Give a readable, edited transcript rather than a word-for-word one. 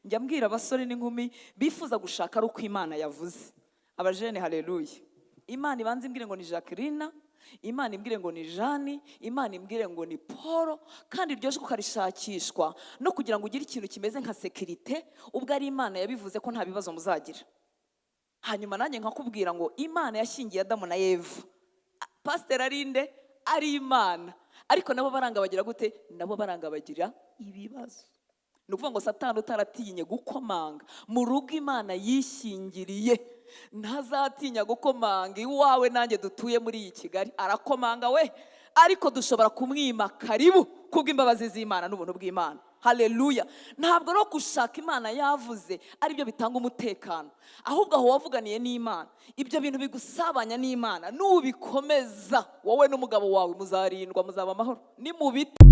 njya mbwira abasore n'inkumi bifuza gushaka ari uko Imana yavuze. Abajene, haleluya. Imana ibanze imbwire ngo ni Jacqueline, Imana imbwire ngo ni Jeanne, Imana imbwire ngo ni Paul, kandi iryo jwi ukarishakishwa no kugira ngo ugire ikintu kimeze nka sekirite, ubwo ari Imana yabivuze ko nta bibazo muzagira. Hanyuma nanjye nkakubwira ngo Imana yashingiye Adamu na Eva, Pastor arinde ari Imana, ariko nabo baranga bagira gute? Nabo baranga bagira ibibazo. Ni ukuvuga ngo Satani utaratinye gukomanga mu rugo Imana yishingiriye ntazatinya gukomanga iwawe nanjye dutuye muri iyi Kigali. Arakomanga we, ariko dushobora kumwima karibu kubw'imbabazi z'Imana n'ubuntu bw'Imana. Haleluya. Ntabwo no gushaka Imana yavuze aribyo bitanga umutekano, ahubwo aho wavuganiye n'Imana, ibyo bintu bigusabanya n'Imana, nubikomeza wowe n'umugabo wawe muzarindwa, muzaba amahoro. Ni mu biti